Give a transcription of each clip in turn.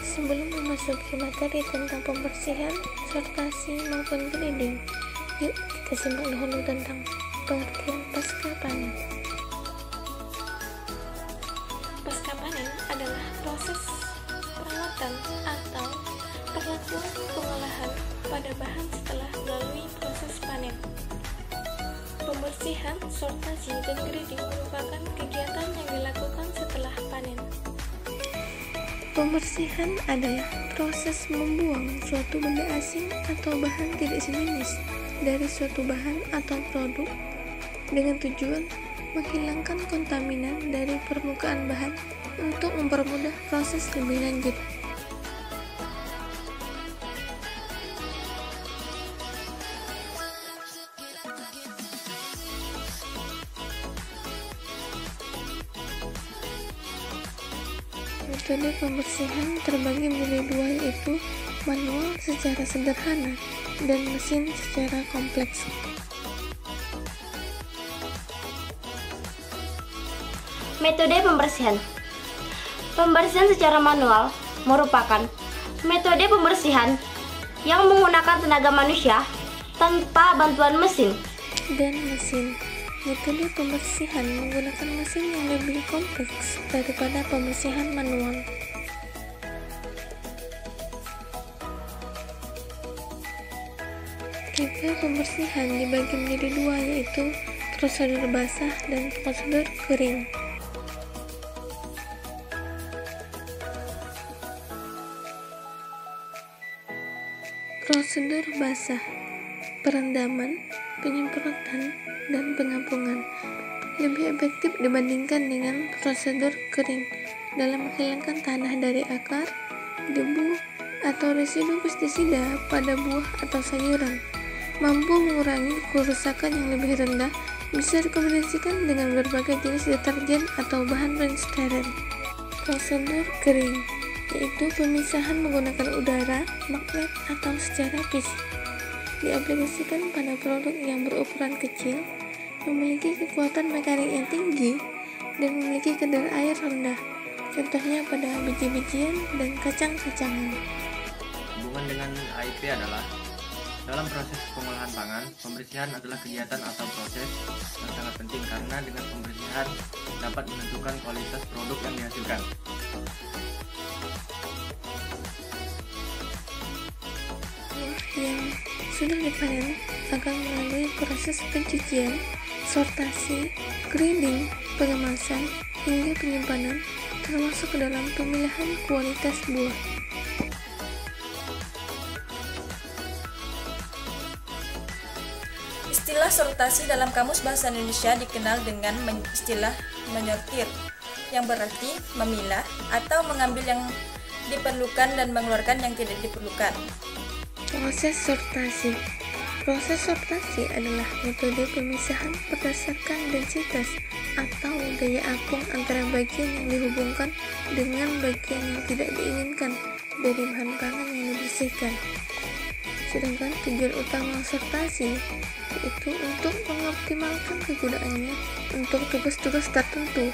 Sebelum memasuki materi tentang pembersihan, sortasi maupun grading, yuk kita simak dahulu tentang pengertian pasca panen. Pasca panen adalah proses perawatan atau perlakuan pengolahan pada bahan setelah melalui proses panen. Pembersihan, sortasi, dan grading merupakan kegiatan yang dilakukan setelah panen. Pembersihan adalah proses membuang suatu benda asing atau bahan tidak sejenis dari suatu bahan atau produk dengan tujuan menghilangkan kontaminan dari permukaan bahan untuk mempermudah proses lebih lanjut. Metode pembersihan terbagi menjadi dua, yaitu manual secara sederhana dan mesin secara kompleks. Metode pembersihan. Pembersihan secara manual merupakan metode pembersihan yang menggunakan tenaga manusia tanpa bantuan mesin. Dan mesin. Metode pembersihan menggunakan mesin yang lebih kompleks daripada pembersihan manual. Tipe pembersihan dibagi menjadi dua, yaitu prosedur basah dan prosedur kering. Prosedur basah: perendaman, penyemprotan, dan pengampungan lebih efektif dibandingkan dengan prosedur kering dalam menghilangkan tanah dari akar, debu, atau residu pestisida pada buah atau sayuran. Mampu mengurangi kerusakan yang lebih rendah, bisa dikombinasikan dengan berbagai jenis deterjen atau bahan pensteril. Prosedur kering, yaitu pemisahan menggunakan udara, magnet, atau secara fisik. Diaplikasikan pada produk yang berukuran kecil, memiliki kekuatan mekanik yang tinggi, dan memiliki kadar air rendah. Contohnya pada biji-bijian dan kacang-kacangan. Hubungan dengan AIP adalah dalam proses pengolahan pangan, pembersihan adalah kegiatan atau proses yang sangat penting karena dengan pembersihan dapat menentukan kualitas produk yang dihasilkan. Buah yang sudah dipanen akan melalui proses pencucian, sortasi, grading, pengemasan, hingga penyimpanan, termasuk ke dalam pemilihan kualitas buah. Istilah sortasi dalam Kamus Bahasa Indonesia dikenal dengan istilah menyortir, yang berarti memilah atau mengambil yang diperlukan dan mengeluarkan yang tidak diperlukan. Proses sortasi. Proses sortasi adalah metode pemisahan berdasarkan densitas atau daya apung antara bagian yang dihubungkan dengan bagian yang tidak diinginkan dari bahan pangan yang dibersihkan. Sedangkan tujuan utama sortasi yaitu untuk mengoptimalkan kegunaannya untuk tugas-tugas tertentu.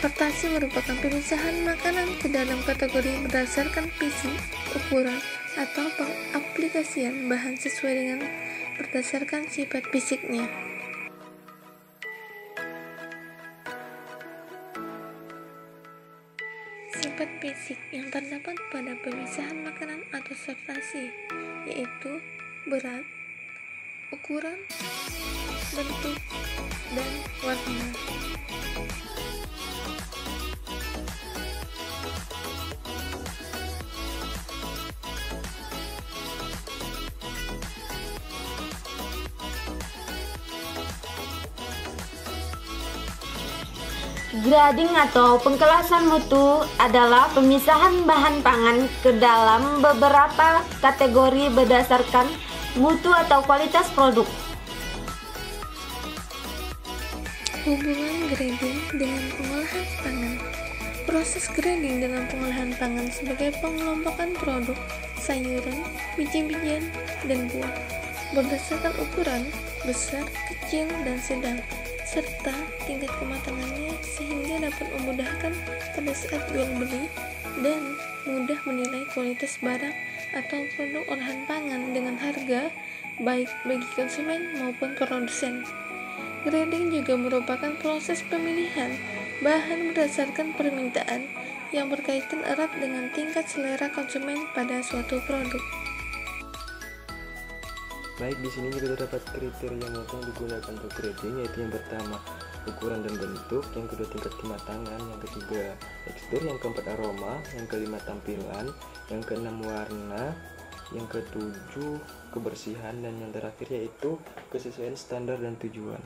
Sortasi merupakan pemisahan makanan ke dalam kategori berdasarkan fisik, ukuran, atau pengaplikasian bahan sesuai dengan berdasarkan sifat fisiknya. Sifat fisik yang terdapat pada pemisahan makanan atau sortasi yaitu berat, ukuran, bentuk, dan warna. Grading atau pengkelasan mutu adalah pemisahan bahan pangan ke dalam beberapa kategori berdasarkan mutu atau kualitas produk. Hubungan grading dengan pengolahan pangan. Proses grading dalam pengolahan pangan sebagai pengelompokan produk, sayuran, biji-bijian, dan buah berdasarkan ukuran besar, kecil, dan sedang, serta tingkat kematangannya sehingga dapat memudahkan pada saat jual beli dan mudah menilai kualitas barang atau produk olahan pangan dengan harga, baik bagi konsumen maupun produsen. Grading juga merupakan proses pemilihan bahan berdasarkan permintaan yang berkaitan erat dengan tingkat selera konsumen pada suatu produk. Baik, di sini juga terdapat kriteria mutu yang digunakan untuk grading, yaitu yang pertama ukuran dan bentuk, yang kedua tingkat kematangan, yang ketiga tekstur, yang keempat aroma, yang kelima tampilan, yang keenam warna, yang ketujuh kebersihan, dan yang terakhir yaitu kesesuaian standar dan tujuan.